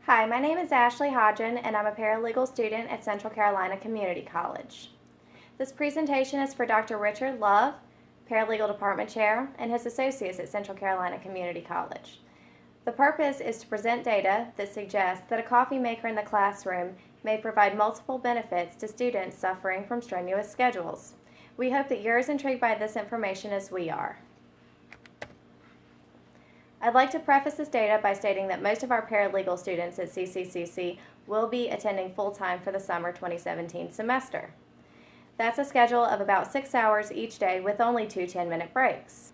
Hi, my name is Ashley Hodgen, and I'm a paralegal student at Central Carolina Community College. This presentation is for Dr. Richard Love, Paralegal Department Chair, and his associates at Central Carolina Community College. The purpose is to present data that suggests that a coffee maker in the classroom may provide multiple benefits to students suffering from strenuous schedules. We hope that you're as intrigued by this information as we are. I'd like to preface this data by stating that most of our paralegal students at CCCC will be attending full-time for the summer 2017 semester. That's a schedule of about 6 hours each day with only 2 10-minute breaks.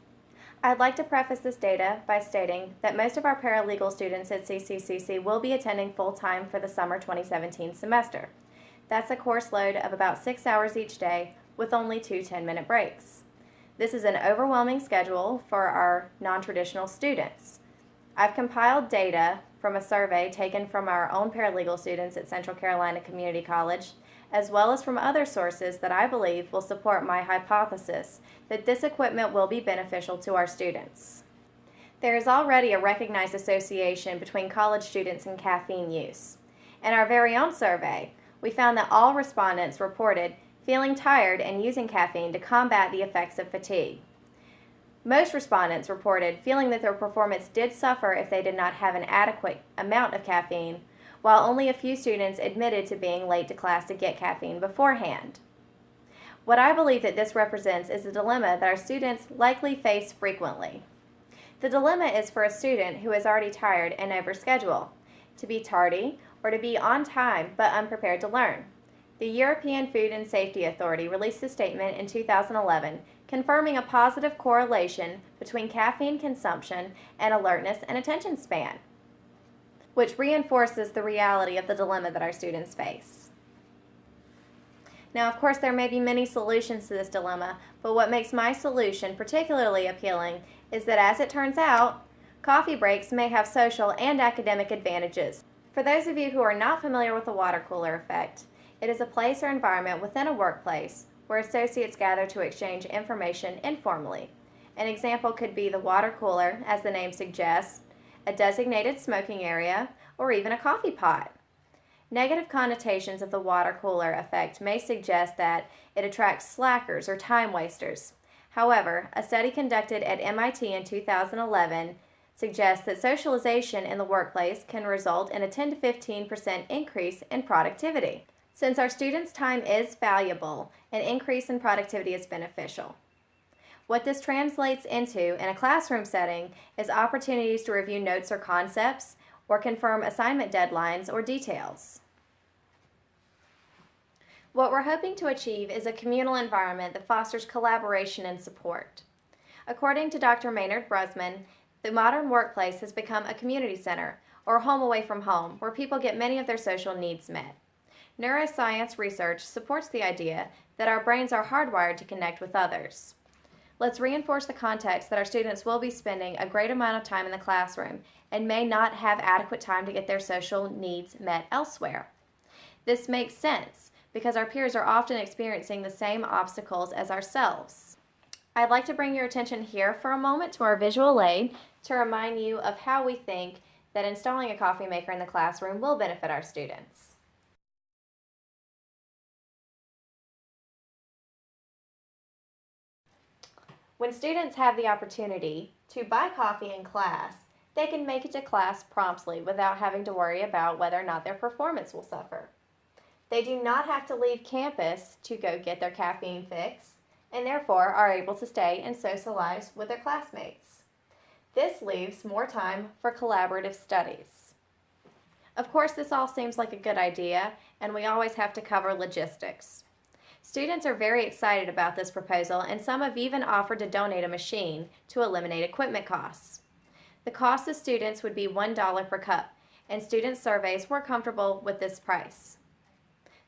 I'd like to preface this data by stating that most of our paralegal students at CCCC will be attending full-time for the summer 2017 semester. That's a course load of about 6 hours each day with only 2 10-minute breaks. This is an overwhelming schedule for our non-traditional students. I've compiled data from a survey taken from our own paralegal students at Central Carolina Community College, as well as from other sources that I believe will support my hypothesis that this equipment will be beneficial to our students. There is already a recognized association between college students and caffeine use. In our very own survey, we found that all respondents reported feeling tired and using caffeine to combat the effects of fatigue. Most respondents reported feeling that their performance did suffer if they did not have an adequate amount of caffeine, while only a few students admitted to being late to class to get caffeine beforehand. What I believe that this represents is a dilemma that our students likely face frequently. The dilemma is for a student who is already tired and overscheduled, to be tardy or to be on time but unprepared to learn. The European Food and Safety Authority released a statement in 2011 confirming a positive correlation between caffeine consumption and alertness and attention span, which reinforces the reality of the dilemma that our students face. Now, of course, there may be many solutions to this dilemma, but what makes my solution particularly appealing is that, as it turns out, coffee breaks may have social and academic advantages. For those of you who are not familiar with the water cooler effect, it is a place or environment within a workplace where associates gather to exchange information informally. An example could be the water cooler, as the name suggests, a designated smoking area, or even a coffee pot. Negative connotations of the water cooler effect may suggest that it attracts slackers or time wasters. However, a study conducted at MIT in 2011 suggests that socialization in the workplace can result in a 10 to 15% increase in productivity. Since our students' time is valuable, an increase in productivity is beneficial. What this translates into in a classroom setting is opportunities to review notes or concepts, or confirm assignment deadlines or details. What we're hoping to achieve is a communal environment that fosters collaboration and support. According to Dr. Maynard Brusman, the modern workplace has become a community center, or a home away from home, where people get many of their social needs met. Neuroscience research supports the idea that our brains are hardwired to connect with others. Let's reinforce the context that our students will be spending a great amount of time in the classroom and may not have adequate time to get their social needs met elsewhere. This makes sense because our peers are often experiencing the same obstacles as ourselves. I'd like to bring your attention here for a moment to our visual aid to remind you of how we think that installing a coffee maker in the classroom will benefit our students. When students have the opportunity to buy coffee in class, they can make it to class promptly without having to worry about whether or not their performance will suffer. They do not have to leave campus to go get their caffeine fix, and therefore are able to stay and socialize with their classmates. This leaves more time for collaborative studies. Of course, this all seems like a good idea, and we always have to cover logistics. Students are very excited about this proposal, and some have even offered to donate a machine to eliminate equipment costs. The cost to students would be $1 per cup, and student surveys were comfortable with this price.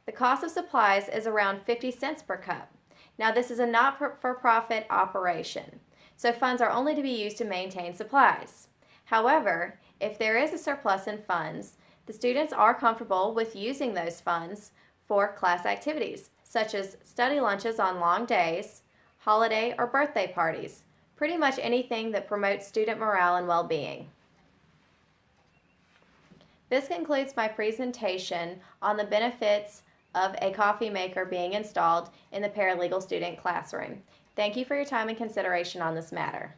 The cost of supplies is around 50 cents per cup. Now, this is a not-for-profit operation, so funds are only to be used to maintain supplies. However, if there is a surplus in funds, the students are comfortable with using those funds for class activities, such as study lunches on long days, holiday or birthday parties, pretty much anything that promotes student morale and well-being. This concludes my presentation on the benefits of a coffee maker being installed in the paralegal student classroom. Thank you for your time and consideration on this matter.